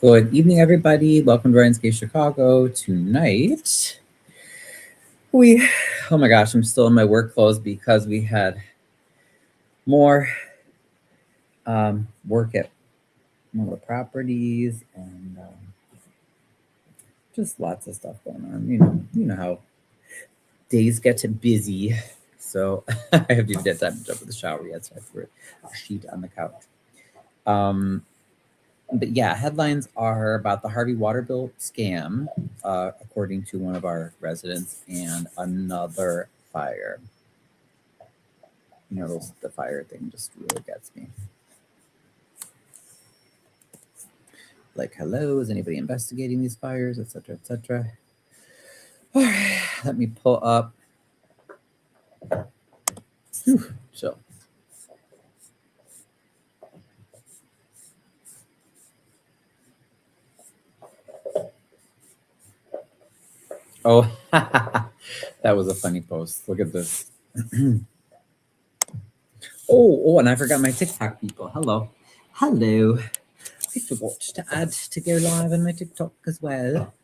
Good evening, everybody. Welcome to Ryan's Gate Chicago. Tonight, oh my gosh, I'm still in my work clothes because we had more work at one of the properties and just lots of stuff going on. You know how days get busy. So I haven't even had time to jump in the shower yet, so I threw a sheet on the couch. But yeah, headlines are about the Harvey water bill scam, according to one of our residents, and another fire. The fire thing just really gets me. Like, hello, is anybody investigating these fires, etc., etc.? All right, let me pull up. So. Oh, that was a funny post. Look at this. Oh, and I forgot my TikTok people. Hello. I forgot to add to go live on my TikTok as well.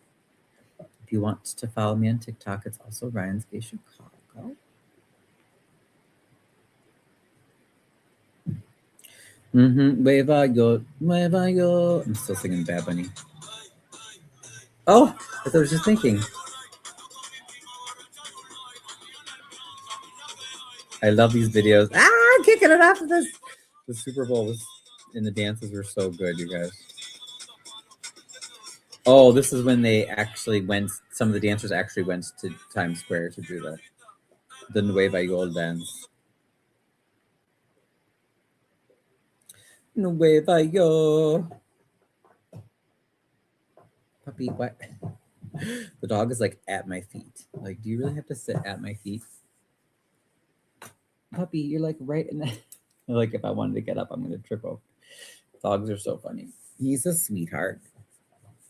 If you want to follow me on TikTok, it's also Ryan's Gate Chicago. Nueva York. I'm still singing Bad Bunny. Oh, I was just thinking. I love these videos. Kicking it off of this. The Super Bowl was, and the dances were so good, you guys. Oh, this is when they actually went. Some of the dancers actually went to Times Square to do the Nueva York dance. Nueva York. Puppy, what? The dog is like at my feet. Like, do you really have to sit at my feet? Puppy, you're like right in the. Like, if I wanted to get up, I'm gonna trip over. Dogs are so funny. He's a sweetheart,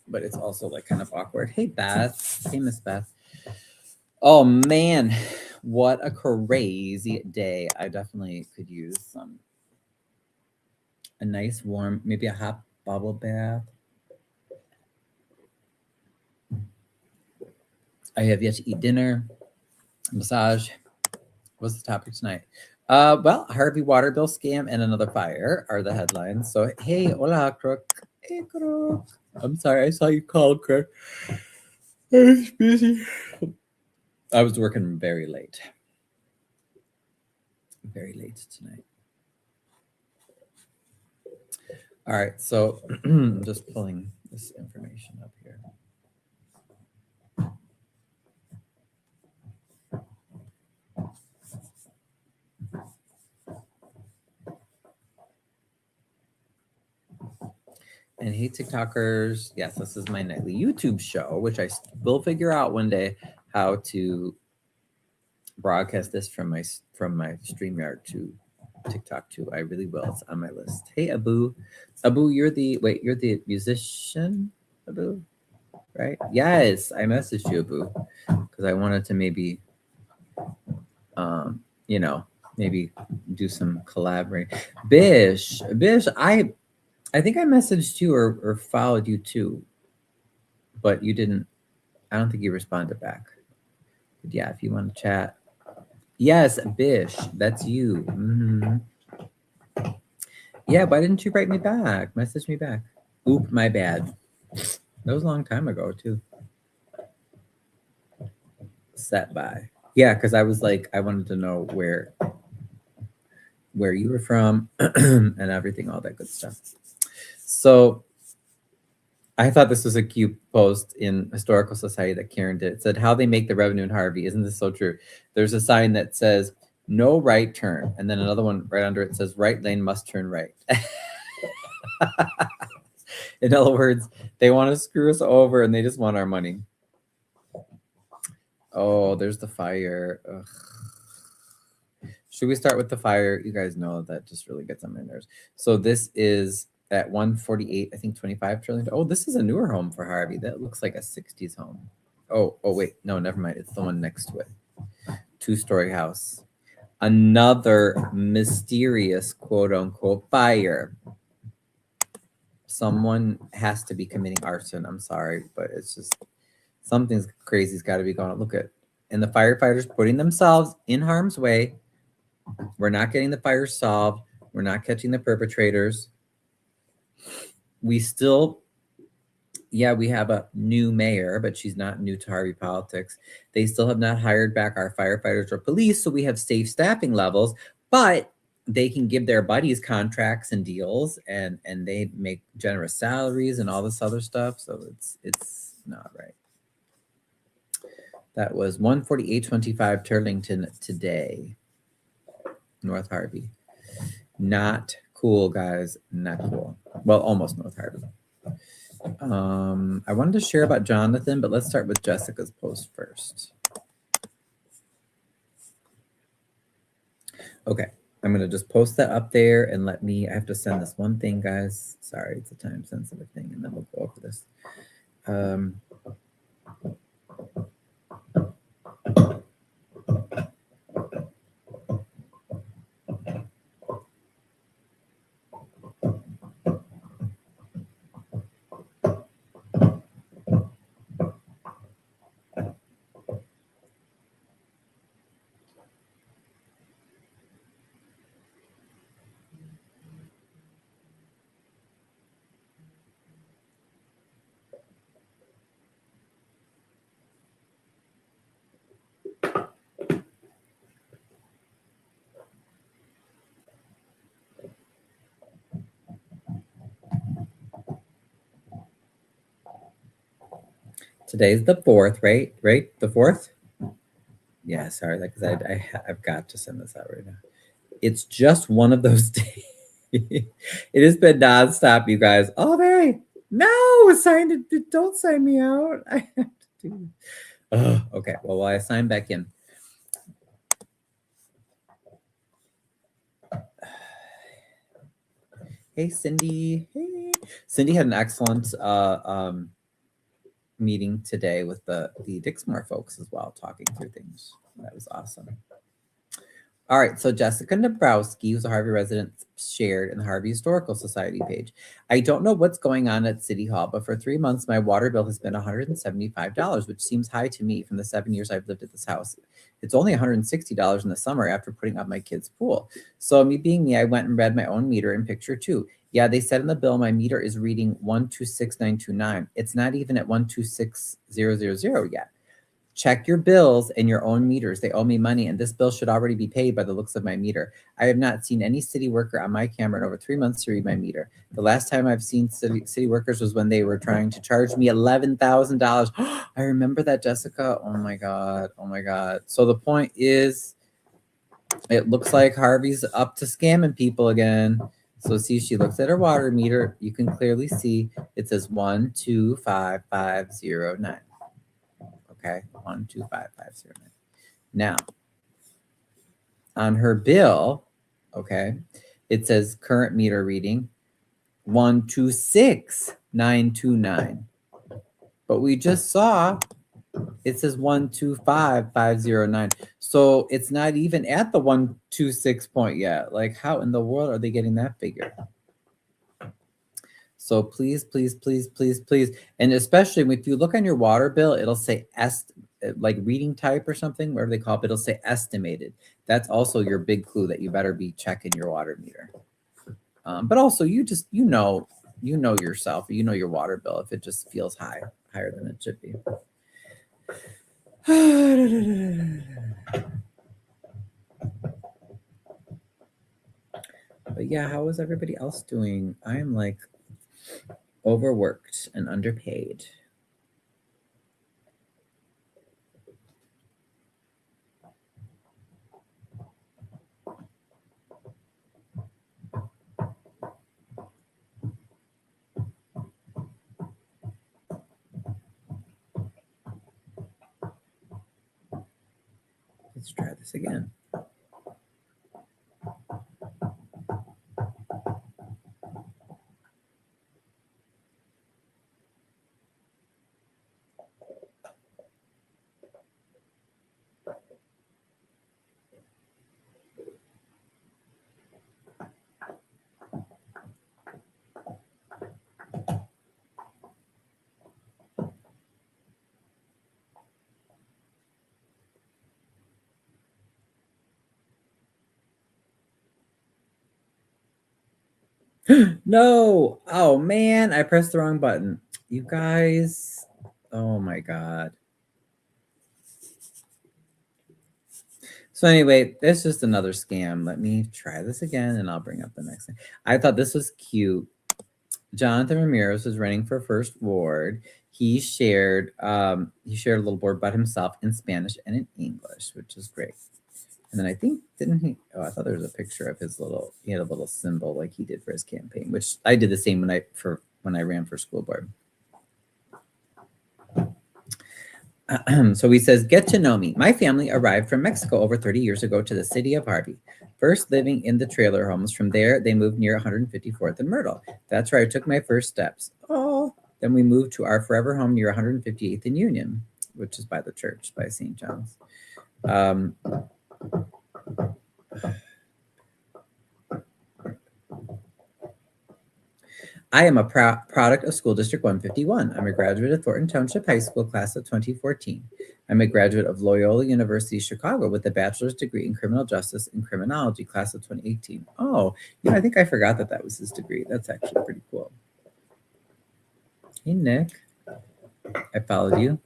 but it's also like kind of awkward. Hey, Beth. Hey, Miss Beth. Oh man, what a crazy day. I definitely could use a nice warm, maybe a hot bubble bath. I have yet to eat dinner. Massage. What's the topic tonight? Well, Harvey water bill scam and another fire are the headlines. So hey, hola, Crook. Hey, Crook. I'm sorry, I saw you call, Crook. I was busy. I was working very late. Very late tonight. All right, so I'm just pulling this information up here. And hey, TikTokers, yes, this is my nightly YouTube show, which I will figure out one day how to broadcast this from my StreamYard to TikTok too. I really will. It's on my list. Hey, Abu, you're the musician, Abu, right? Yes, I messaged you, Abu, because I wanted to maybe, maybe do some collaborating. Bish, I think I messaged you or followed you too, but you didn't. I don't think you responded back. But yeah, if you want to chat. Yes, Bish, that's you. Yeah, why didn't you write me back? Message me back. Oop, my bad. That was a long time ago too. Set by. Yeah, because I was like, I wanted to know where you were from and everything, all that good stuff. So I thought this was a cute post in Historical Society that Karen did. It said, how they make the revenue in Harvey. Isn't this so true? There's a sign that says, no right turn. And then another one right under it says, right lane must turn right. In other words, they want to screw us over and they just want our money. Oh, there's the fire. Ugh. Should we start with the fire? You guys know that just really gets on my nerves. So this is at 148, I think 25 trillion. Oh, this is a newer home for Harvey. That looks like a 60s home. Oh, wait. No, never mind. It's the one next to it. 2-story house. Another mysterious quote unquote fire. someone has to be committing arson. I'm sorry, but it's just something's crazy's got to be going on. Look at, and the firefighters putting themselves in harm's way. We're not getting the fire solved. We're not catching the perpetrators. We still, yeah, we have a new mayor, but she's not new to Harvey politics. They still have not hired back our firefighters or police, so we have safe staffing levels, but they can give their buddies contracts and deals, and they make generous salaries and all this other stuff. So it's not right. That was 148.25 Turlington today, North Harvey. Not cool, guys. Not cool. Well, almost North Harvey. I wanted to share about Jonathan, but let's start with Jessica's post first. Okay, I'm gonna just post that up there and I have to send this one thing, guys. Sorry, it's a time sensitive thing, and then we'll go over this. Today's the 4th, right? Right, the 4th. Yeah, sorry, because I've got to send this out right now. It's just one of those days. It has been nonstop, you guys. All day. No, don't sign me out. I have to do. Okay, well, I sign back in. Hey, Cindy. Hey. Cindy had an excellent meeting today with the Dixmoor folks as well, talking through things. That was awesome. All right, so Jessica Nabrowski, who's a Harvey resident, shared in the Harvey Historical Society page. I don't know what's going on at City Hall, but for 3 months, my water bill has been $175, which seems high to me from the 7 years I've lived at this house. It's only $160 in the summer after putting up my kid's pool. So me being me, I went and read my own meter in picture 2. Yeah, they said in the bill, my meter is reading 126,929. It's not even at 126,000 yet. Check your bills and your own meters. They owe me money, and this bill should already be paid by the looks of my meter. I have not seen any city worker on my camera in over 3 months to read my meter. The last time I've seen city workers was when they were trying to charge me $11,000. I remember that, Jessica. Oh my God. Oh my God. So the point is, it looks like Harvey's up to scamming people again. So see, she looks at her water meter. You can clearly see it says 125,509. Okay, 125,509. Now, on her bill, okay, it says current meter reading 126,929. But we just saw it says 125,509. So it's not even at the 126 point yet. Like, how in the world are they getting that figure? So please, please, please, please, please. And especially if you look on your water bill, it'll say like reading type or something, whatever they call it, it'll say estimated. That's also your big clue that you better be checking your water meter. But also you know yourself, you know your water bill if it just feels higher than it should be. But yeah, how is everybody else doing? I am like overworked and underpaid. Let's try this again. No. Oh man, I pressed the wrong button. You guys. Oh my God. So anyway, it's just another scam. Let me try this again and I'll bring up the next thing. I thought this was cute. Jonathan Ramirez was running for first ward. He shared a little board about himself in Spanish and in English, which is great. And then I think, didn't he? Oh, I thought there was a picture of his he had a little symbol like he did for his campaign, which I did the same when I ran for school board. So he says, get to know me. My family arrived from Mexico over 30 years ago to the city of Harvey, first living in the trailer homes. From there, they moved near 154th and Myrtle. That's where I took my first steps. Oh, then we moved to our forever home near 158th and Union, which is by the church, by St. John's. I am a product of School District 151. I'm a graduate of Thornton Township High School class of 2014. I'm a graduate of Loyola University Chicago with a bachelor's degree in criminal justice and criminology class of 2018. Oh, yeah, I think I forgot that was his degree. That's actually pretty cool. Hey, Nick. I followed you.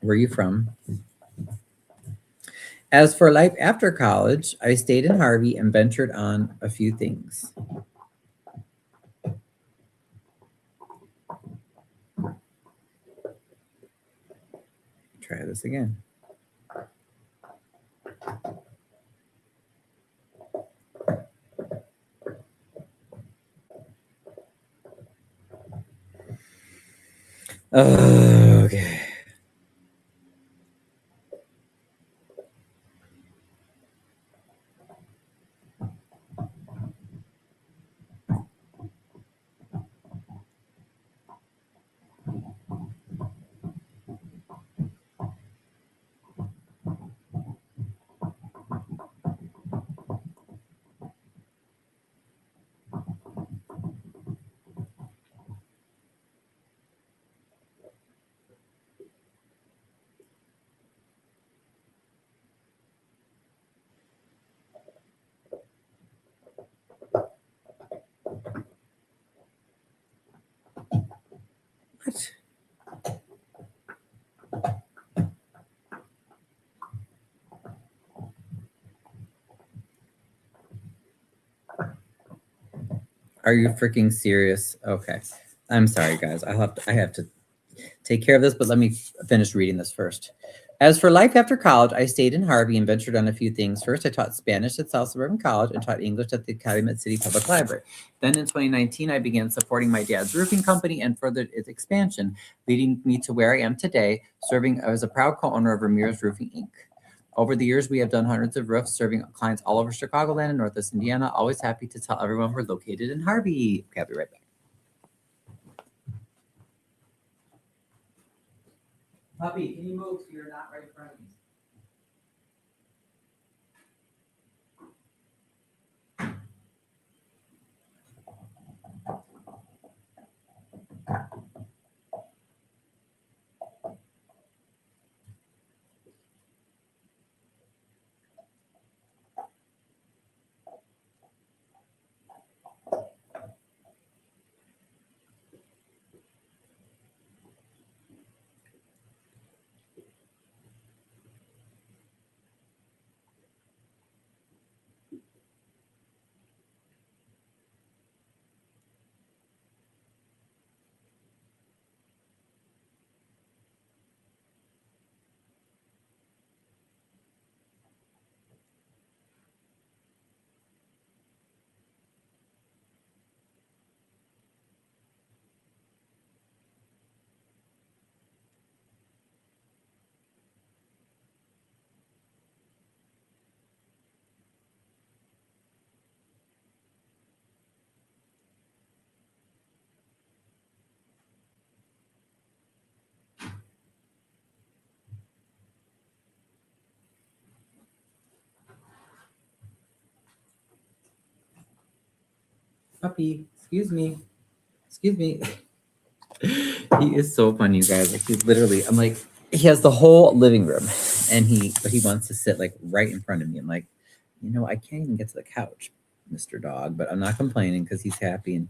Where are you from? As for life after college, I stayed in Harvey and ventured on a few things. Try this again. Okay. What? Are you freaking serious? Okay. I'm sorry, guys. I have to take care of this, but let me finish reading this first. As for life after college, I stayed in Harvey and ventured on a few things. First, I taught Spanish at South Suburban College and taught English at the Calumet City Public Library. Then in 2019, I began supporting my dad's roofing company and furthered its expansion, leading me to where I am today, serving as a proud co-owner of Ramirez Roofing, Inc. Over the years, we have done hundreds of roofs, serving clients all over Chicagoland and Northwest Indiana. Always happy to tell everyone we're located in Harvey. Okay, I'll be right back. Puppy, can you move so you're not right in front of me? Puppy, excuse me. Excuse me. He is so funny, you guys. Like he's literally, I'm like, he has the whole living room and he wants to sit like right in front of me. I'm like, I can't even get to the couch. Mr. Dog, but I'm not complaining because he's happy and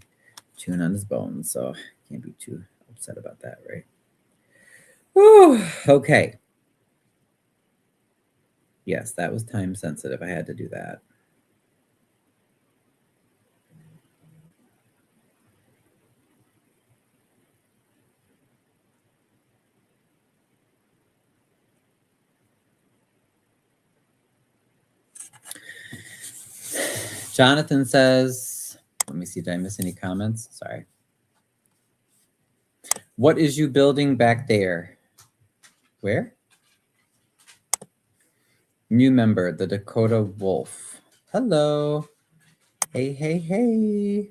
chewing on his bones, so can't be too upset about that, right? Whew, okay. Yes, that was time sensitive. I had to do that. Jonathan says, let me see, did I miss any comments? Sorry. What is you building back there? Where? New member, the Dakota Wolf. Hello. Hey, hey, hey.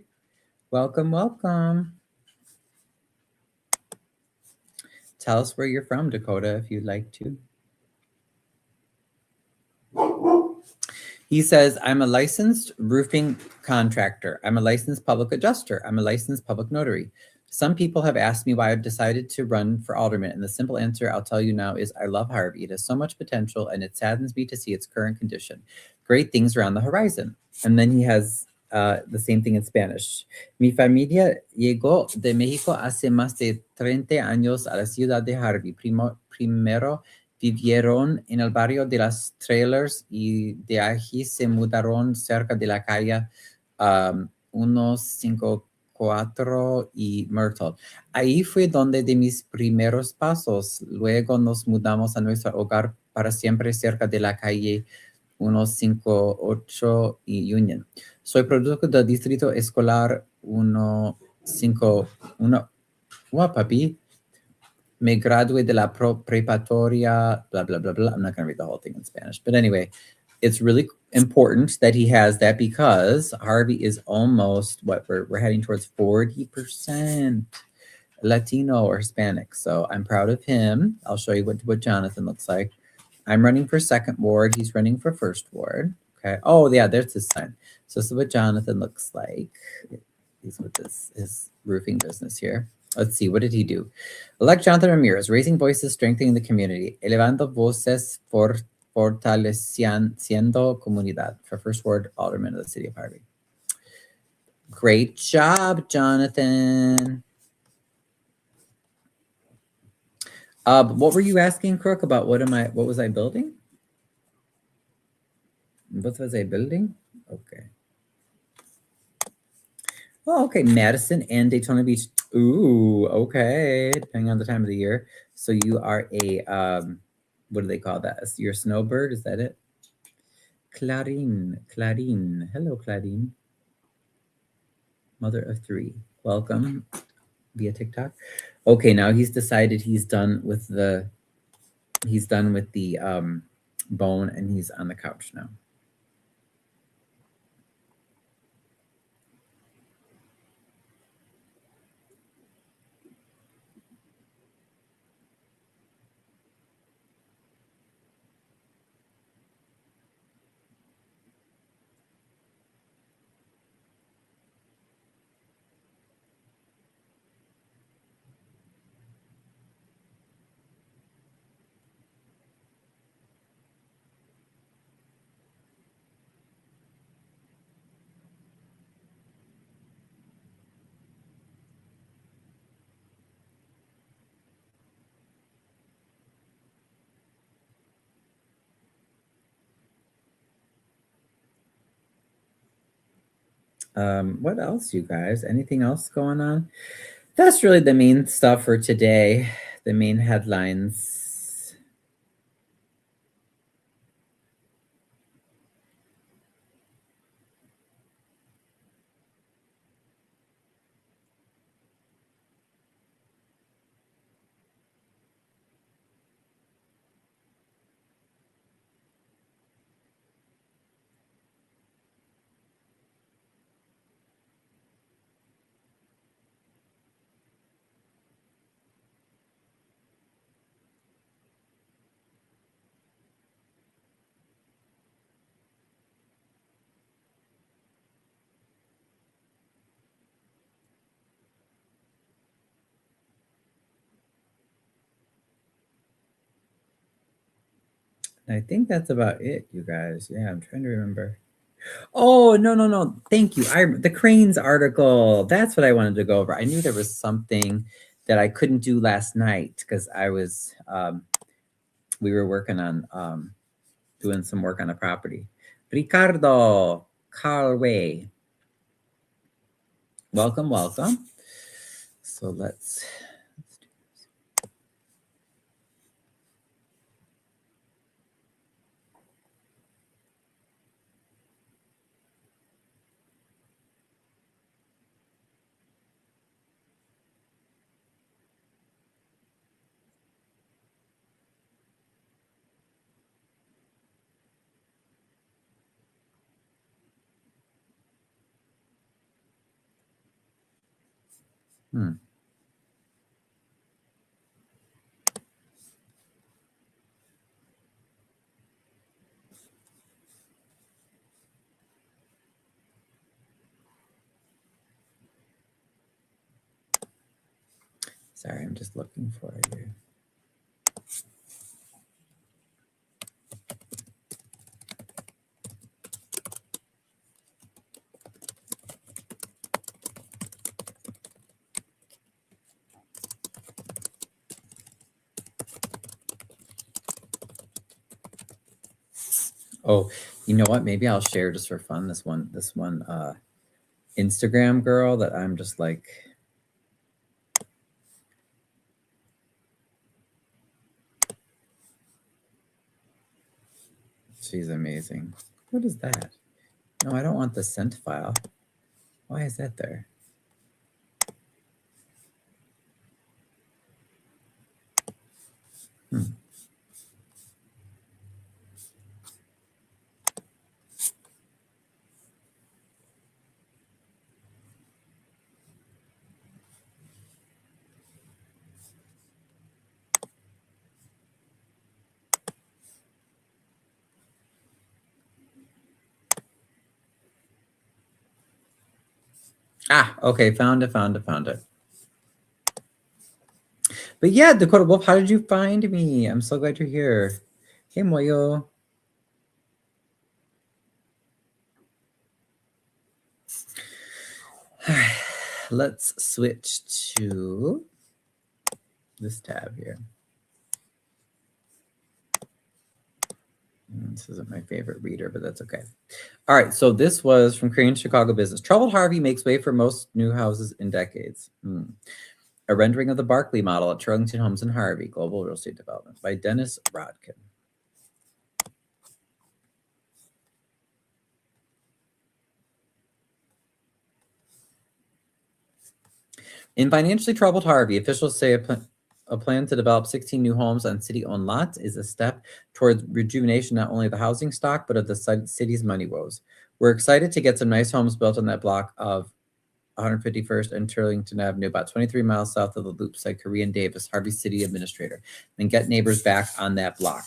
Welcome, welcome. Tell us where you're from, Dakota, if you'd like to. He says, I'm a licensed roofing contractor. I'm a licensed public adjuster. I'm a licensed public notary. Some people have asked me why I've decided to run for alderman, and the simple answer I'll tell you now is I love Harvey. It has so much potential, and it saddens me to see its current condition. Great things are on the horizon. And then he has the same thing in Spanish. Mi familia llegó de México hace más de 30 años a la ciudad de Harvey. Primero vivieron en el barrio de las trailers y de allí se mudaron cerca de la calle 154 y Myrtle. Ahí fue donde de mis primeros pasos. Luego nos mudamos a nuestro hogar para siempre cerca de la calle 158 y Union. Soy producto del distrito escolar 151. What, papi? Me gradué de la preparatoria, blah, blah, blah, blah. I'm not going to read the whole thing in Spanish. But anyway, it's really important that he has that because Harvey is almost, we're heading towards 40% Latino or Hispanic. So I'm proud of him. I'll show you what Jonathan looks like. I'm running for second ward. He's running for first ward. Okay. Oh, yeah, there's his sign. So this is what Jonathan looks like. He's with his roofing business here. Let's see, what did he do? Elect Jonathan Ramirez, raising voices, strengthening the community, elevando voces, fortaleciendo comunidad, for first ward alderman of the city of Harvey. Great job, Jonathan. What were you asking, Crook, about what was I building? What was I building? Okay. Oh, okay. Madison and Daytona Beach. Ooh, okay. Depending on the time of the year. So you are a what do they call that? You're a snowbird, is that it? Clarine. Hello, Clarine. Mother of three. Welcome via TikTok. Okay, now he's decided he's done with the bone and he's on the couch now. What else, you guys? Anything else going on? That's really the main stuff for today. The main headlines. I think that's about it, you guys. Yeah, I'm trying to remember. Oh, no. Thank you. The Cranes article. That's what I wanted to go over. I knew there was something that I couldn't do last night because I was, we were working on doing some work on a property. Ricardo Carway. Welcome. So let's do this. Sorry, I'm just looking for you. Oh, you know what? Maybe I'll share just for fun this one Instagram girl that I'm just like, she's amazing. What is that? No, I don't want the sent file. Why is that there? Ah, okay, found it. But yeah, Dakota Wolf, how did you find me? I'm so glad you're here. Hey, Moyo. Let's switch to this tab here. This isn't my favorite reader, but that's okay. All right, so this was from Korean Chicago Business. Troubled Harvey makes way for most new houses in decades. A rendering of the Barclay model at Turlington Homes in Harvey, Global Real Estate Development by Dennis Rodkin. In financially troubled Harvey, officials say a plan to develop 16 new homes on city-owned lots is a step towards rejuvenation not only of the housing stock, but of the city's money woes. We're excited to get some nice homes built on that block of 151st and Turlington Avenue, about 23 miles south of the loop, said Korean Davis, Harvey City Administrator, and get neighbors back on that block.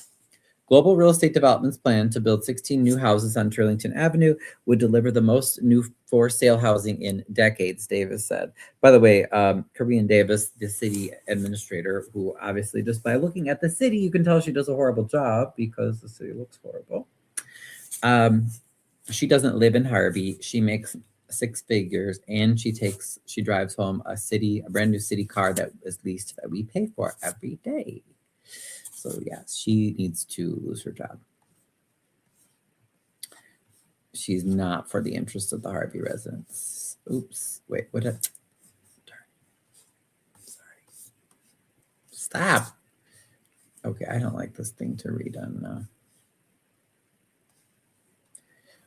Global Real Estate Development's plan to build 16 new houses on Turlington Avenue would deliver the most new for-sale housing in decades, Davis said. By the way, Korean Davis, the city administrator, who obviously just by looking at the city, you can tell she does a horrible job because the city looks horrible. She doesn't live in Harvey. She makes 6 figures, and she drives home a brand new city car that is leased that we pay for every day. So yes, she needs to lose her job. She's not for the interest of the Harvey residents. Oops, wait, what? Sorry. Stop. Okay, I don't like this thing to read on.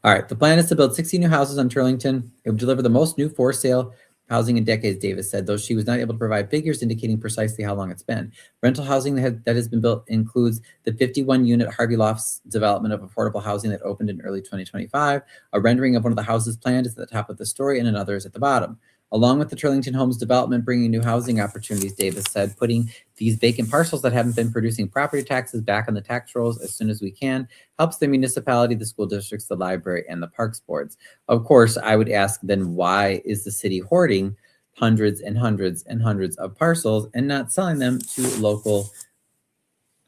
All right, the plan is to build 16 new houses on Turlington. It would deliver the most new for-sale housing in decades, Davis said, though she was not able to provide figures indicating precisely how long it's been. Rental housing that has been built includes the 51-unit Harvey Lofts development of affordable housing that opened in early 2025. A rendering of one of the houses planned is at the top of the story, and another is at the bottom. Along with the Turlington Homes development bringing new housing opportunities, Davis said, putting these vacant parcels that haven't been producing property taxes back on the tax rolls as soon as we can helps the municipality, the school districts, the library, and the parks boards. Of course, I would ask then, why is the city hoarding hundreds and hundreds and hundreds of parcels and not selling them to local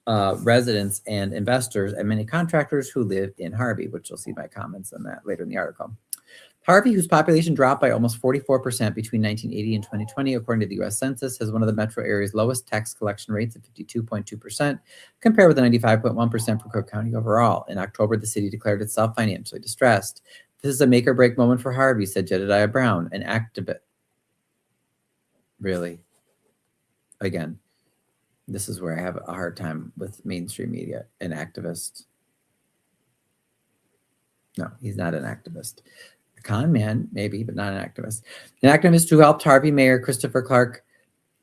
residents and investors and many contractors who live in Harvey, which you'll see my comments on that later in the article. Harvey, whose population dropped by almost 44% between 1980 and 2020, according to the U.S. Census, has one of the metro area's lowest tax collection rates at 52.2%, compared with the 95.1% for Cook County overall. In October, the city declared itself financially distressed. This is a make-or-break moment for Harvey, said Jedediah Brown, an activist. Really? Again, this is where I have a hard time with mainstream media. An activist. No, he's not an activist. A con man, maybe, but not an activist. An activist who helped Harvey Mayor Christopher Clark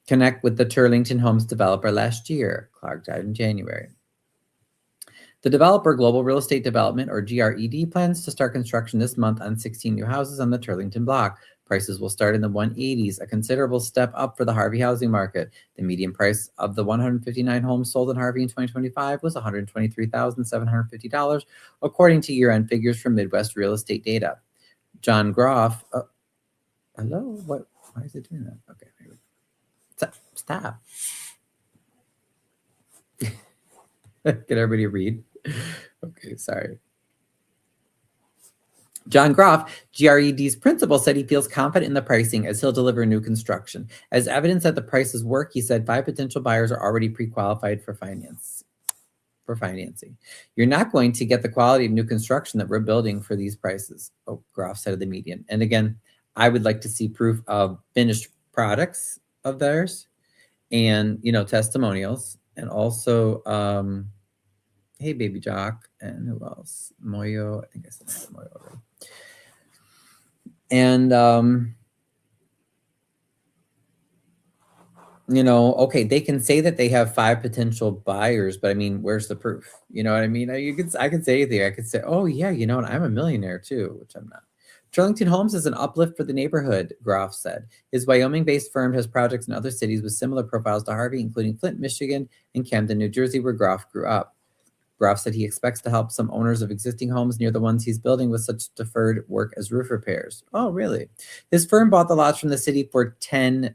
connect with the Turlington Homes developer last year. Clark died in January. The developer, Global Real Estate Development, or GRED, plans to start construction this month on 16 new houses on the Turlington block. Prices will start in the 180s, a considerable step up for the Harvey housing market. The median price of the 159 homes sold in Harvey in 2025 was $123,750, according to year-end figures from Midwest Real Estate Data. John Groff, hello? What? Why is it doing that? Okay, stop. Can everybody read? Okay, sorry. John Groff, GRED's principal, said he feels confident in the pricing as he'll deliver new construction. As evidence that the prices work, he said 5 potential buyers are already pre-qualified for financing. You're not going to get the quality of new construction that we're building for these prices, Groff said of the Median. And again, I would like to see proof of finished products of theirs and, testimonials, and also, hey, Baby Jock, and who else? Moyo, I think I said Moyo already. And, okay, they can say that they have 5 potential buyers, but I mean, where's the proof? You know what I mean? I could say anything. I could say, oh yeah, and I'm a millionaire too, which I'm not. Turlington Homes is an uplift for the neighborhood, Groff said. His Wyoming-based firm has projects in other cities with similar profiles to Harvey, including Flint, Michigan, and Camden, New Jersey, where Groff grew up. Groff said he expects to help some owners of existing homes near the ones he's building with such deferred work as roof repairs. Oh, really? His firm bought the lots from the city for $10,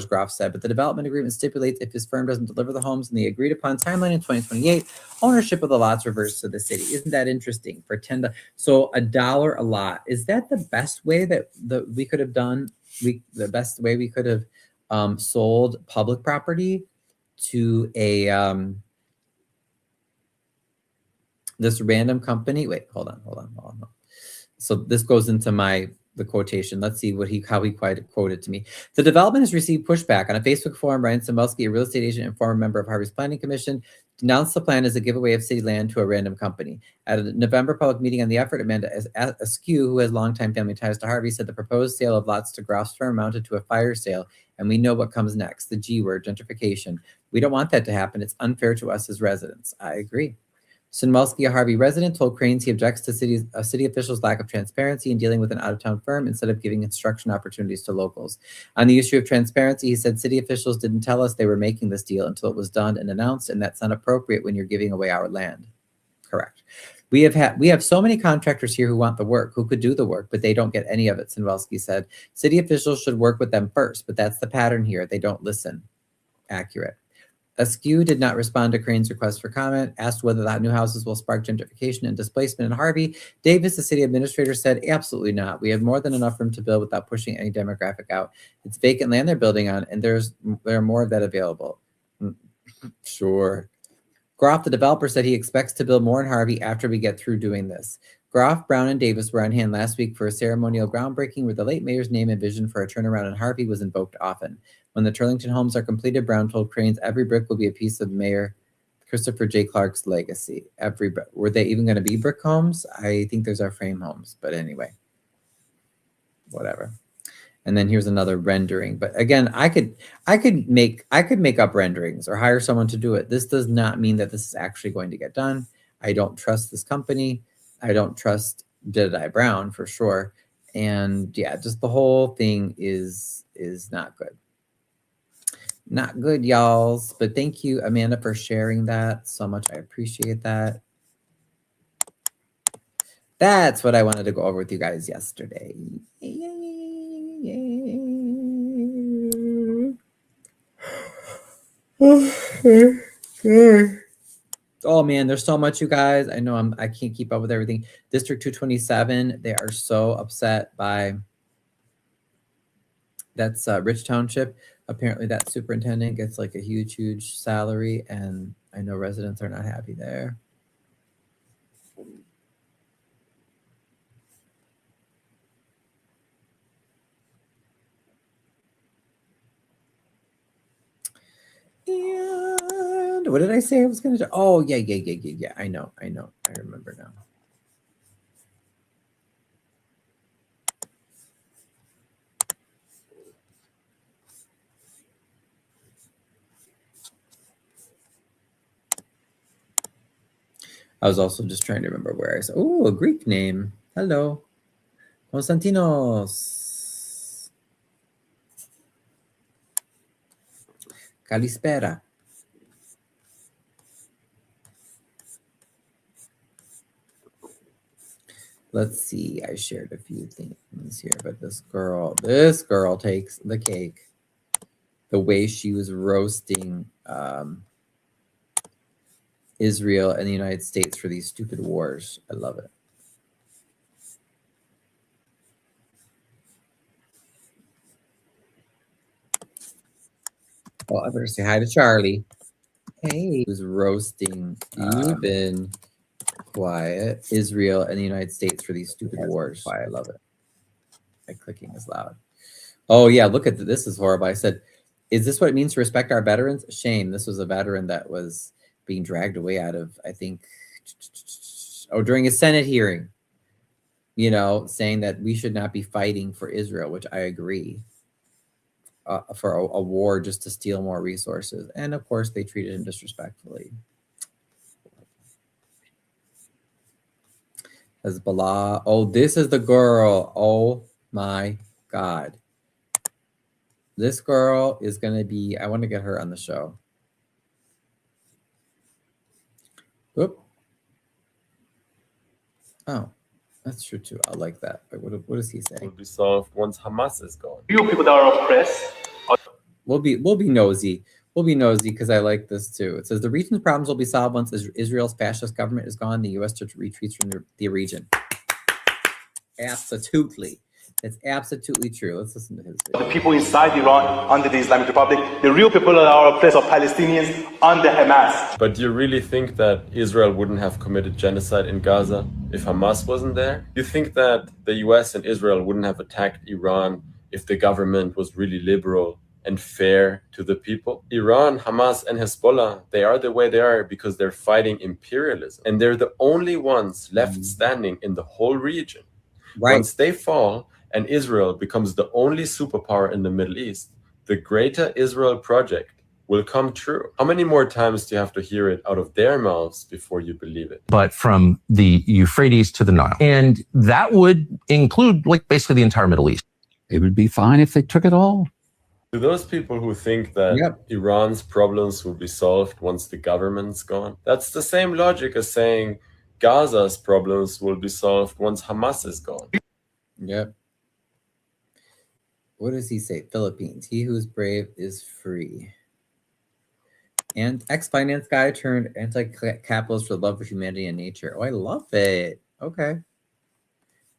Groff said, but the development agreement stipulates if his firm doesn't deliver the homes in the agreed upon timeline in 2028, ownership of the lots reverts to the city. Isn't that interesting? For $10, so $1 a lot. Is that the best way that we could have done? The best way we could have sold public property to a this random company. Wait, hold on. So this goes into the quotation. Let's see how he quoted to me. The development has received pushback. On a Facebook forum, Ryan Samelsky, a real estate agent and former member of Harvey's Planning Commission, denounced the plan as a giveaway of city land to a random company. At a November public meeting on the effort, Amanda Askew, who has longtime family ties to Harvey, said the proposed sale of lots to Groff's firm amounted to a fire sale, and we know what comes next, the G word, gentrification. We don't want that to happen. It's unfair to us as residents. I agree. Sinwelski, a Harvey resident, told Cranes he objects to city officials' lack of transparency in dealing with an out-of-town firm instead of giving construction opportunities to locals. On the issue of transparency, he said city officials didn't tell us they were making this deal until it was done and announced, and that's not appropriate when you're giving away our land. Correct. We have so many contractors here who want the work, who could do the work, but they don't get any of it, Sinwelski said. City officials should work with them first, but that's the pattern here. They don't listen. Accurate. Askew did not respond to Crane's request for comment, asked whether the new houses will spark gentrification and displacement in Harvey. Davis, the city administrator, said, absolutely not. We have more than enough room to build without pushing any demographic out. It's vacant land they're building on, and there are more of that available. Sure. Groff, the developer, said he expects to build more in Harvey after we get through doing this. Groff, Brown, and Davis were on hand last week for a ceremonial groundbreaking where the late mayor's name and vision for a turnaround in Harvey was invoked often. When the Turlington homes are completed, Brown told Cranes every brick will be a piece of Mayor Christopher J. Clark's legacy. Every brick. Were they even going to be brick homes? I think those are frame homes, but anyway, whatever. And then here's another rendering. But again, I could make up renderings or hire someone to do it. This does not mean that this is actually going to get done. I don't trust this company. I don't trust Jedediah Brown for sure. And yeah, just the whole thing is not good. Not good, y'alls. But thank you, Amanda, for sharing that so much. I appreciate that. That's what I wanted to go over with you guys yesterday. Oh man, there's so much, you guys. I know I can't keep up with everything. District 227, they are so upset by that's Rich Township. Apparently that superintendent gets like a huge salary, and I know residents are not happy there. And what did I say I was going to do? Oh, yeah. I know. I remember now. I was also just trying to remember where I said, oh, a Greek name. Hello. Konstantinos. Kalispera. Let's see. I shared a few things here, but this girl takes the cake. The way she was roasting Israel and the United States for these stupid wars. I love it. Oh, I better say hi to Charlie. Hey, he was roasting. You've been quiet. Israel and the United States for these stupid wars. Why I love it. My clicking is loud. Oh yeah, look at this is horrible. I said, is this what it means to respect our veterans? Shame. This was a veteran that was being dragged away out of, I think, during a Senate hearing, you know, saying that we should not be fighting for Israel, which I agree, for a war just to steal more resources. And of course, they treated him disrespectfully. Hezbollah. Oh, this is the girl. Oh my God. This girl is going to be, I want to get her on the show. Oop. Oh, that's true too. I like that. But what does he say? Will be solved once Hamas is gone. You people that are oppressed. We'll be nosy. We'll be nosy because I like this too. It says the region's problems will be solved once Israel's fascist government is gone. The U.S. retreats from the region. Absolutely. It's absolutely true. Let's listen to his video. The people inside Iran under the Islamic Republic, the real people that are oppressed are Palestinians under Hamas. But do you really think that Israel wouldn't have committed genocide in Gaza if Hamas wasn't there? You think that the US and Israel wouldn't have attacked Iran if the government was really liberal and fair to the people? Iran, Hamas, and Hezbollah, they are the way they are because they're fighting imperialism. And they're the only ones left standing in the whole region. Right. Once they fall, and Israel becomes the only superpower in the Middle East, the Greater Israel Project will come true. How many more times do you have to hear it out of their mouths before you believe it? But from the Euphrates to the Nile. And that would include like basically the entire Middle East. It would be fine if they took it all. To those people who think that Iran's problems will be solved once the government's gone, that's the same logic as saying Gaza's problems will be solved once Hamas is gone. Yep. What does he say? Philippines. He who is brave is free. And ex-finance guy turned anti-capitalist for love of humanity and nature. Oh, I love it. Okay.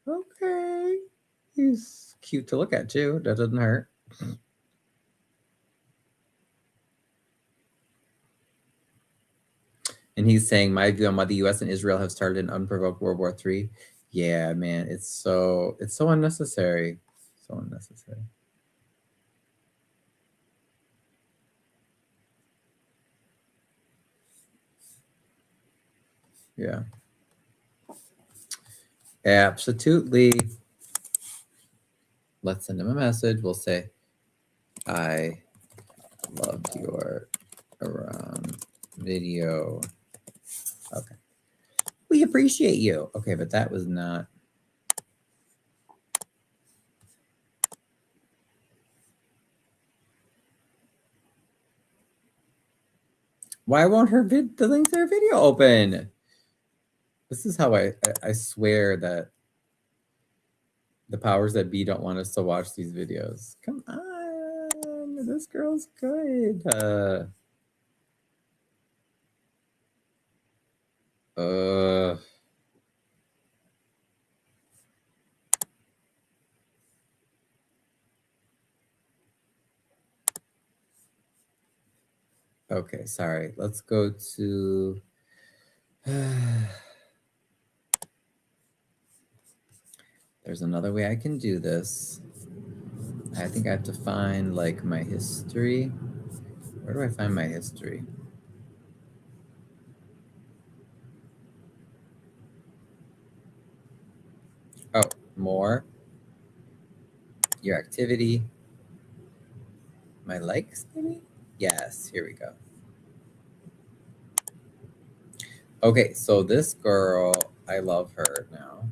Okay. He's cute to look at too. That doesn't hurt. And he's saying, my view on why the U.S. and Israel have started an unprovoked World War III. Yeah, man, it's so unnecessary. So unnecessary. Yeah. Absolutely. Let's send him a message. We'll say, I loved your Iran video. Okay. We appreciate you. Okay, but that was not. Why won't the link to her video open? This is how I swear that the powers that be don't want us to watch these videos. Come on, this girl's good. Okay, sorry. Let's go to. There's another way I can do this. I think I have to find like my history. Where do I find my history? Oh, more. Your activity. My likes, maybe? Yes, here we go. Okay, so this girl, I love her now.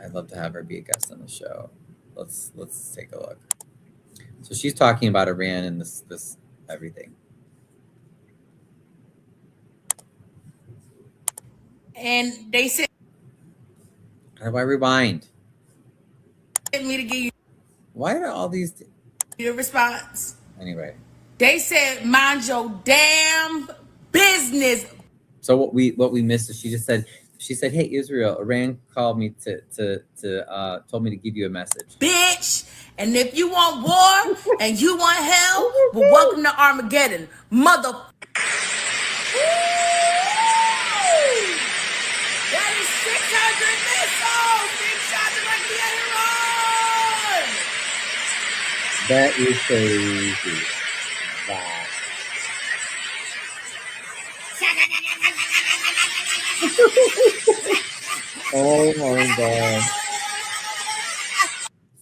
I'd love to have her be a guest on the show. Let's take a look. So she's talking about Iran and this everything. And they sent How do I rewind? me to give you Why are all these? the response. Anyway. They said, "Mind your damn business." So what we missed is she said, "Hey Israel, Iran called me told me to give you a message." Bitch. And if you want war and you want hell, well, welcome to Armageddon. Mother. That is 600 missiles being shot directly at Iran. That is crazy. Wow. Oh my God.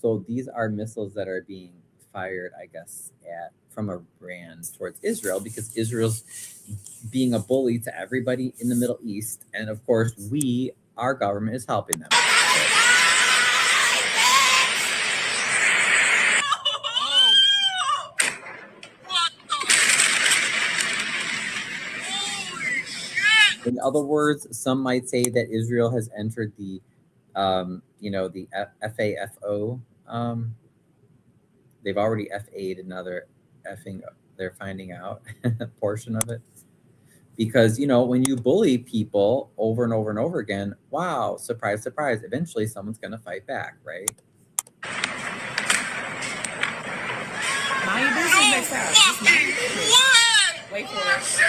So these are missiles that are being fired, I guess, from Iran towards Israel, because Israel's being a bully to everybody in the Middle East. And of course, our government is helping them. In other words, some might say that Israel has entered the, the FAFO. They've already FA'd another effing. They're finding out portion of it, because when you bully people over and over and over again, wow, surprise, surprise, eventually someone's gonna fight back, right? Mind your business next time. Just mind your business. Wait for it.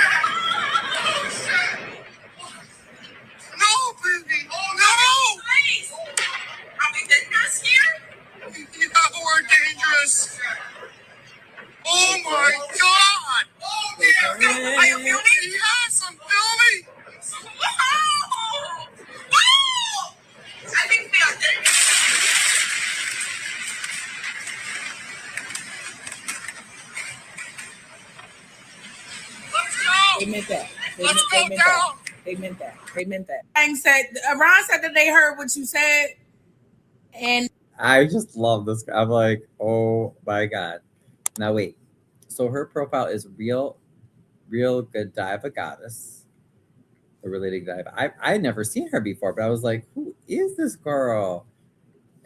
Oh my God! Are you filming? Yes, I'm filming! I think they are dead. Let's go! They meant that. Let's go down! They meant that. Iran said that they heard what you said. And I just love this. I'm like, oh my God. Now wait. So her profile is real good diva goddess. A related diva. I had never seen her before, but I was like, who is this girl?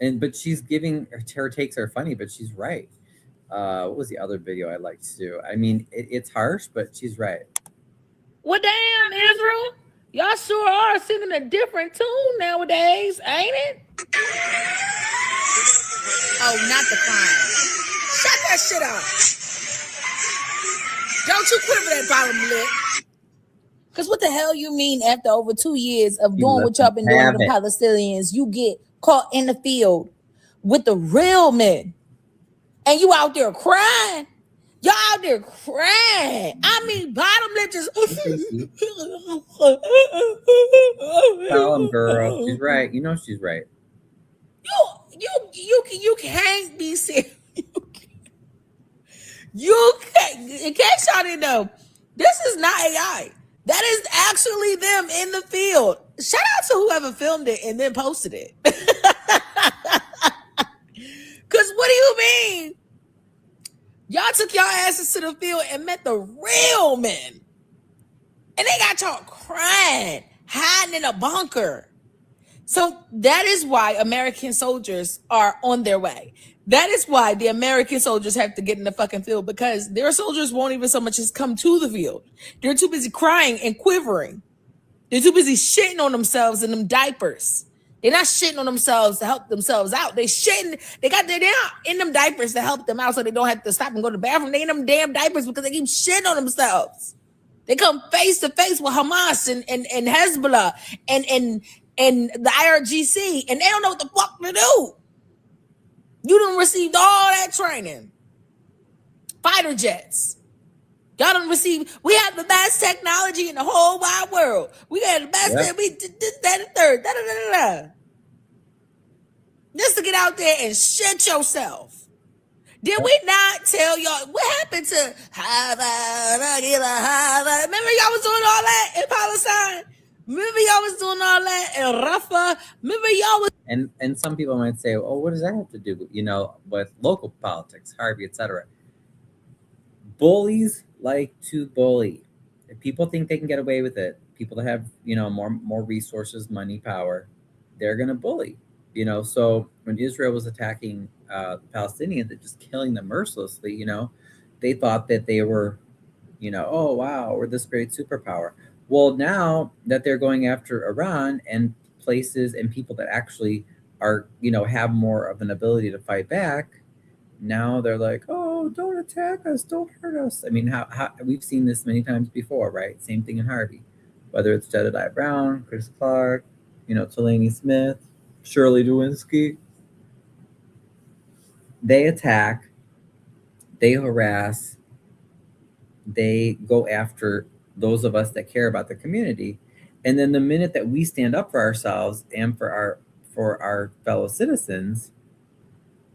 But she's giving her takes are funny, but she's right. What was the other video I liked too? I mean, it's harsh, but she's right. well, damn, Israel, y'all sure are singing a different tune nowadays, ain't it? Oh, not the fine. Shut that shit up. Don't you quiver that bottom lip. Because what the hell you mean after over 2 years of doing what y'all been doing to the Palestinians, you get caught in the field with the real men. And you out there crying. Y'all out there crying. I mean, bottom lip just... Tell him, girl. She's right. You know she's right. You can't be serious. You can't. In case y'all didn't know, this is not AI. That is actually them in the field. Shout out to whoever filmed it and then posted it. Because what do you mean? Y'all took y'all asses to the field and met the real men. And they got y'all crying, hiding in a bunker. So that is why American soldiers are on their way. That is why the American soldiers have to get in the fucking field, because their soldiers won't even so much as come to the field. They're too busy crying and quivering. They're too busy shitting on themselves in them diapers. They're not shitting on themselves to help themselves out. They got their damn in them diapers to help them out so they don't have to stop and go to the bathroom. They in them damn diapers because they keep shitting on themselves. They come face to face with Hamas and Hezbollah and the IRGC, and they don't know what the fuck to do. You done received all that training. Fighter jets. Y'all done received. We have the best technology in the whole wide world. We got the best. Yep. We did that and third. Da, da, da, da, da. Just to get out there and shit yourself. Did we not tell y'all what happened to Harvey? Remember y'all was doing all that in Palestine? Remember y'all was doing all that in Rafah? Remember y'all was. And some people might say, oh, what does that have to do, with local politics, Harvey, etc. Bullies like to bully. If people think they can get away with it, people that have, more resources, money, power, they're gonna bully. So when Israel was attacking the Palestinians and just killing them mercilessly, they thought that they were, oh wow, we're this great superpower. Well, now that they're going after Iran and places and people that actually are, have more of an ability to fight back, now they're like, oh, don't attack us, don't hurt us. I mean, how we've seen this many times before, right? Same thing in Harvey, whether it's Jedediah Brown, Chris Clark, Delaney Smith, Shirley Lewinsky. They attack, they harass, they go after those of us that care about the community. And then the minute that we stand up for ourselves and for our fellow citizens,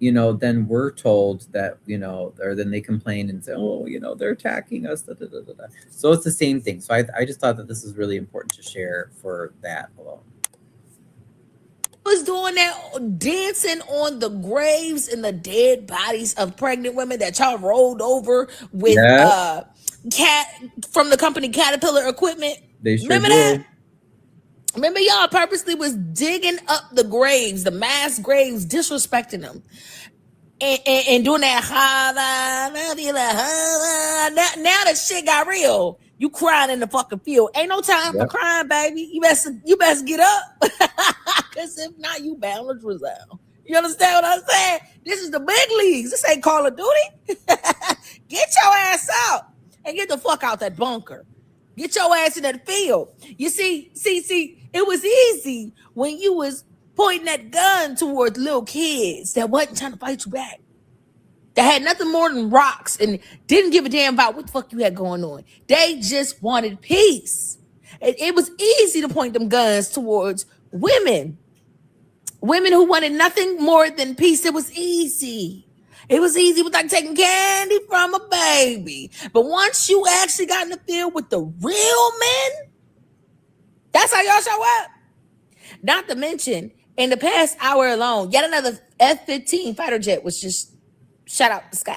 then we're told that, or then they complain and say, oh, they're attacking us. Da, da, da, da, da. So it's the same thing. So I just thought that this is really important to share for that alone. Was doing that, dancing on the graves and the dead bodies of pregnant women that y'all rolled over with cat from the company Caterpillar Equipment. They sure Remember do. that? Remember y'all purposely was digging up the graves, the mass graves, disrespecting them. And doing that. Now that shit got real. You crying in the fucking field. Ain't no time for crying, baby. You best get up. Because if not, you bound to resign. You understand what I'm saying? This is the big leagues. This ain't Call of Duty. Get your ass out and get the fuck out that bunker. Get your ass in that field. You see, it was easy when you was pointing that gun towards little kids that wasn't trying to fight you back. That had nothing more than rocks and didn't give a damn about what the fuck you had going on. They just wanted peace. It was easy to point them guns towards women. Women who wanted nothing more than peace. It was easy. It was easy. It was like taking candy from a baby. But once you actually got in the field with the real men, that's how y'all show up. Not to mention, in the past hour alone, yet another F-15 fighter jet was just shot out the sky.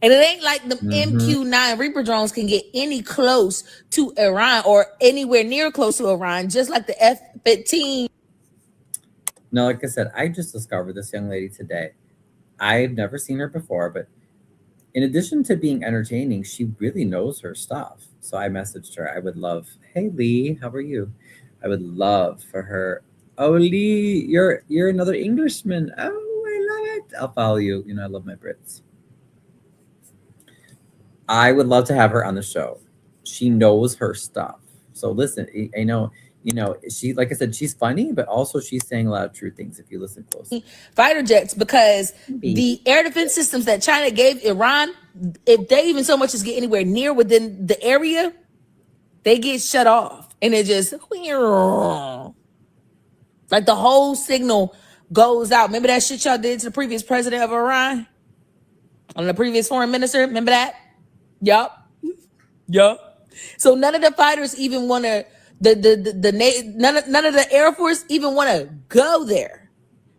And it ain't like the MQ-9 Reaper drones can get any close to Iran or anywhere near close to Iran, just like the F-15. No, like I said, I just discovered this young lady today. I've never seen her before, but in addition to being entertaining, she really knows her stuff. So I messaged her. I would love, hey Lee, how are you? I would love for her. Oh Lee, you're another Englishman. Oh, I love it. I'll follow you. I love my Brits. I would love to have her on the show. She knows her stuff. So listen, I know, she, like I said, she's funny, but also she's saying a lot of true things if you listen closely. Fighter jets, because the air defense systems that China gave Iran, if they even so much as get anywhere near within the area, they get shut off. And it just, like the whole signal goes out. Remember that shit y'all did to the previous president of Iran? On the previous foreign minister? Remember that? Yup. So none of the fighters even want to, none of the Air Force even want to go there.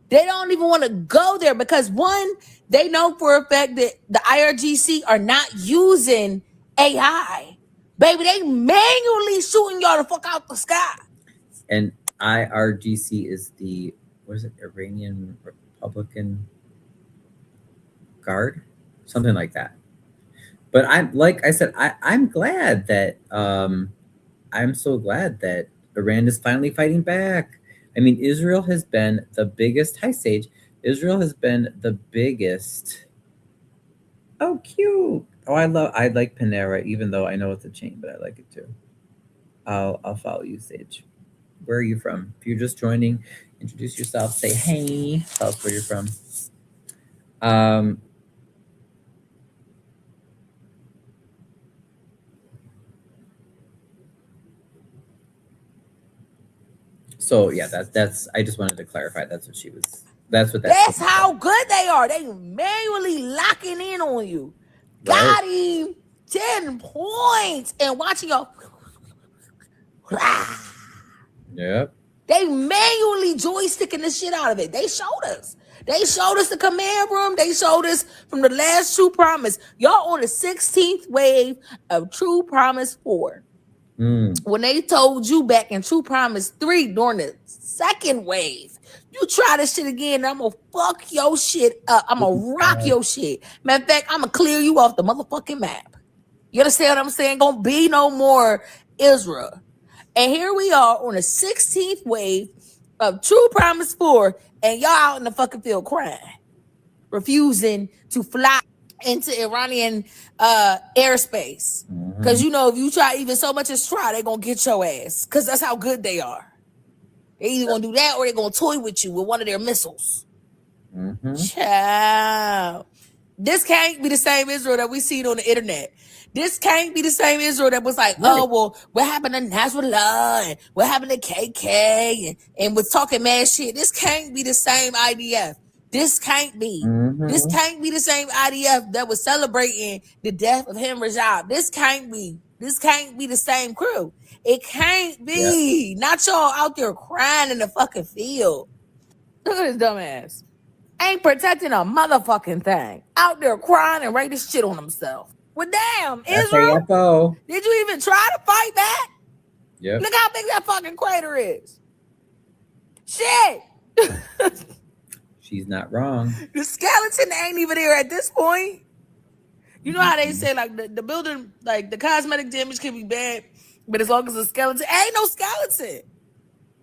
They don't even want to go there because one, they know for a fact that the IRGC are not using AI. Baby, they manually shooting y'all the fuck out the sky. And IRGC is the, what is it, Iranian Republican Guard? Something like that. But I'm, like I said, I'm glad that I'm so glad that Iran is finally fighting back. I mean, Israel has been the biggest. Hi, Sage. Israel has been the biggest. Oh, cute. Oh, I like Panera, even though I know it's a chain, but I like it too. I'll follow you, Sage. Where are you from? If you're just joining, introduce yourself. Say hey. Tell us where you're from. So yeah, that's. I just wanted to clarify. That's what she was. That's what That's how good they are. They manually locking in on you. Got him 10 points and watching your. Yep. They manually joysticking the shit out of it. They showed us. They showed us the command room. They showed us from the last True Promise. Y'all on the 16th wave of True Promise 4. When they told you back in True Promise 3 during the second wave, you try this shit again, I'm gonna fuck your shit up. I'm gonna rock your shit. Matter of fact, I'm gonna clear you off the motherfucking map. You understand what I'm saying? Gonna be no more Israel. And here we are on the 16th wave of True Promise 4, and y'all out in the fucking field crying, refusing to fly into Iranian airspace. Because you know, if you try even so much as try, they're gonna get your ass. Because that's how good they are. They either gonna do that or they're gonna toy with you with one of their missiles. Child. This can't be the same Israel that we seen on the internet. This can't be the same Israel that was like, oh, well, what happened to Nasrallah and what happened to KK and was talking mad shit. This can't be the same IDF. This can't be. This can't be the same IDF that was celebrating the death of Henry Rajab. This can't be. This can't be the same crew. It can't be. Not y'all out there crying in the fucking field. Look at this dumbass. Ain't protecting a motherfucking thing. Out there crying and ready to shit on himself. Well, damn, Israel. Did you even try to fight back? Yep. Look how big that fucking crater is. Shit. She's not wrong. The skeleton ain't even there at this point. You know how they say like the building, like the cosmetic damage can be bad, but as long as the skeleton, ain't no skeleton.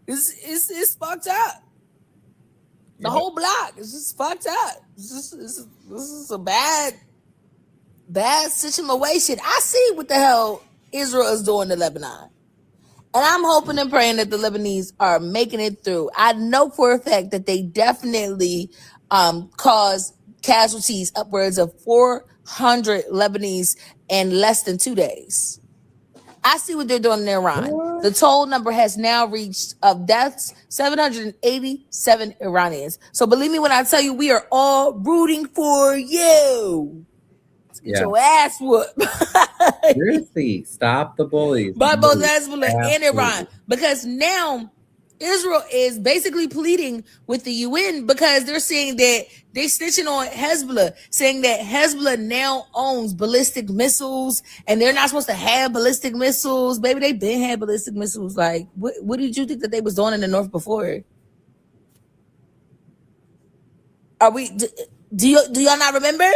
It's fucked up. The whole block is just fucked up. This is a bad situation. I see what the hell Israel is doing to Lebanon. And I'm hoping and praying that the Lebanese are making it through. I know for a fact that they definitely caused casualties upwards of 400 Lebanese in less than 2 days. I see what they're doing in Iran. What? The total number has now reached of deaths 787 Iranians. So believe me when I tell you, we are all rooting for you. Get your ass whooped. Seriously, stop the bullies. By both Hezbollah and Iran. Because now Israel is basically pleading with the UN because they're saying that they snitching on Hezbollah, saying that Hezbollah now owns ballistic missiles and they're not supposed to have ballistic missiles. Baby, they been had ballistic missiles. Like, what did you think that they was doing in the north before? Do y'all not remember?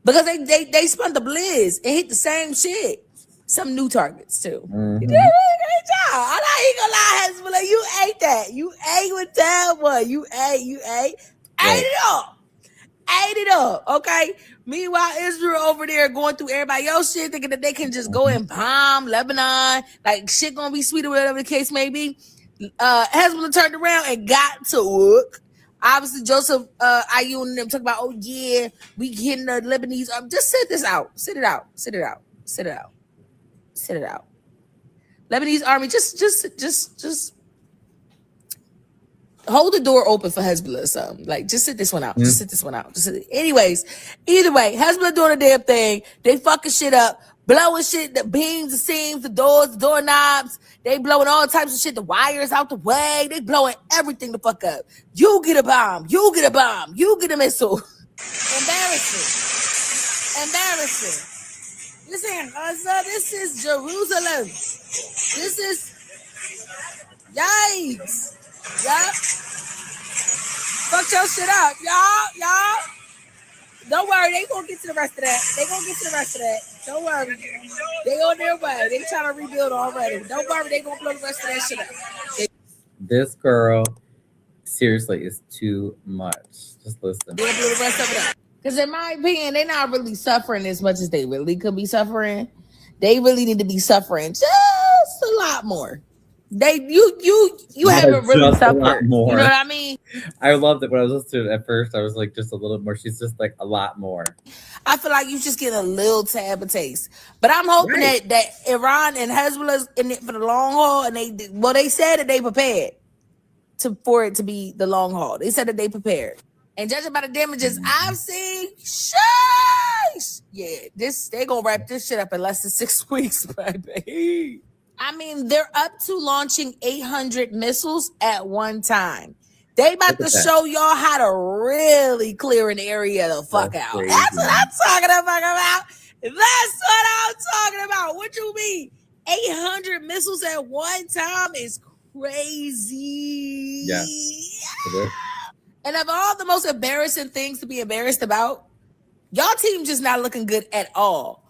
Because they spun the blizz and hit the same shit. Some new targets too. You did a really great job. I'm not even gonna lie, Hezbollah. You ate that. You ate with that one. You ate it up. Okay. Meanwhile, Israel over there going through everybody else shit, thinking that they can just go and bomb Lebanon, like shit gonna be sweet or whatever the case may be. Hezbollah turned around and got to work. Obviously, Joseph Ayun and them talk about, oh yeah, we getting the Lebanese. Just sit this out. Sit it out. Lebanese army, just hold the door open for Hezbollah or something. Like, just sit this one out. Just sit this one out. Anyways, either way, Hezbollah doing a damn thing. They fucking shit up, blowing shit, the beams, the seams, the doors, the doorknobs. They blowing all types of shit, the wires out the way. They blowing everything the fuck up. You get a bomb. You get a missile. Embarrassing. Listen, this is Jerusalem. This is yikes. Yeah. Fuck your shit up, y'all. Don't worry, they gonna get to the rest of that. Don't worry. They on their way. They trying to rebuild already. Don't worry. They gonna blow the rest of that shit up. This girl, seriously, is too much. Just listen. They gonna blow the rest of it up. Because in my opinion, they're not really suffering as much as they really could be suffering. They really need to be suffering just a lot more. You haven't really Just a lot suffered. more. You know what I mean? I loved it when I was listening to it at first. I was like, just a little more. She's just like a lot more. I feel like you just get a little tab of taste. But I'm hoping that Iran and Hezbollah's in it for the long haul, and they said that they prepared for it to be the long haul. They said that they prepared. And judging by the damages I've seen, sheesh, yeah, they gonna wrap this shit up in less than 6 weeks, baby. I mean, they're up to launching 800 missiles at one time. They about to show y'all how to really clear an area the fuck out. Crazy. That's what I'm talking about. That's what I'm talking about. What you mean? 800 missiles at one time is crazy. Yeah. And of all the most embarrassing things to be embarrassed about, y'all team just not looking good at all.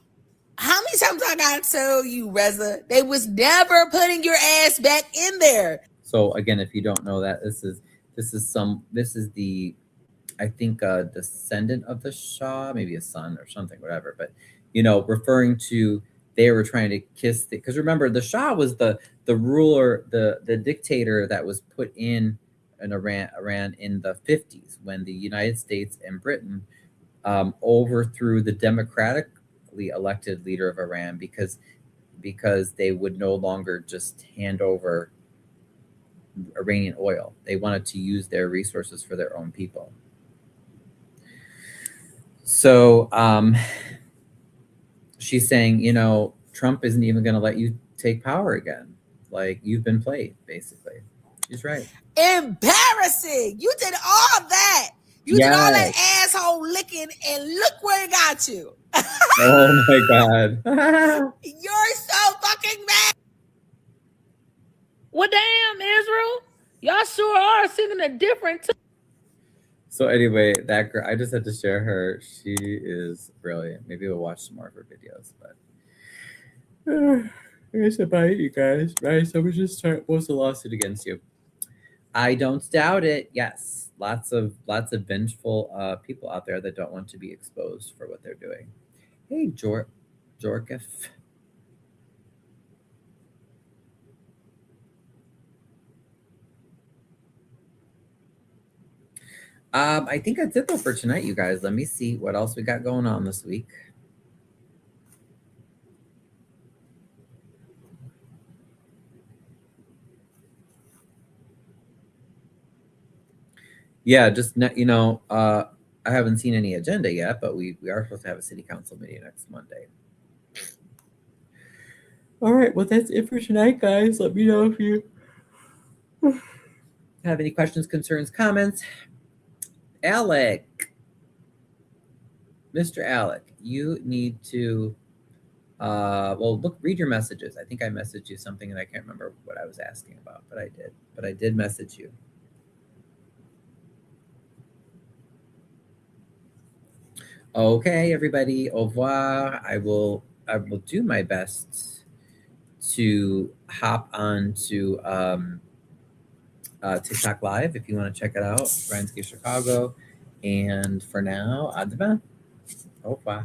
How many times I gotta tell you, Reza, they was never putting your ass back in there. So again, if you don't know that, this is the, I think, a descendant of the Shah, maybe a son or something, whatever. But referring to, they were trying to kiss because remember, the Shah was the ruler, the dictator that was put in Iran in the 50s when the United States and Britain overthrew the democratically elected leader of Iran because they would no longer just hand over Iranian oil. They wanted to use their resources for their own people. So she's saying, Trump isn't even going to let you take power again. Like, you've been played, basically. She's right. Embarrassing. You did all that. You did all that asshole licking, and look where it got you. Oh my God. You're so fucking mad. Well, damn, Israel. Y'all sure are singing a different tune. So anyway, that girl, I just had to share her. She is brilliant. Maybe we'll watch some more of her videos, but here's about you guys, right? So we just what's the lawsuit against you? I don't doubt it. Yes, lots of vengeful people out there that don't want to be exposed for what they're doing. Hey, Jorkif. I think that's it though for tonight, you guys. Let me see what else we got going on this week. Yeah, just I haven't seen any agenda yet, but we are supposed to have a city council meeting next Monday. All right, well, that's it for tonight, guys. Let me know if you have any questions, concerns, comments. Alec, Mr. Alec, you need to read your messages. I think I messaged you something and I can't remember what I was asking about, but I did message you. Okay, everybody, au revoir. I will do my best to hop on to TikTok Live if you want to check it out, Ryan's Chicago. And for now, à demain. Au revoir.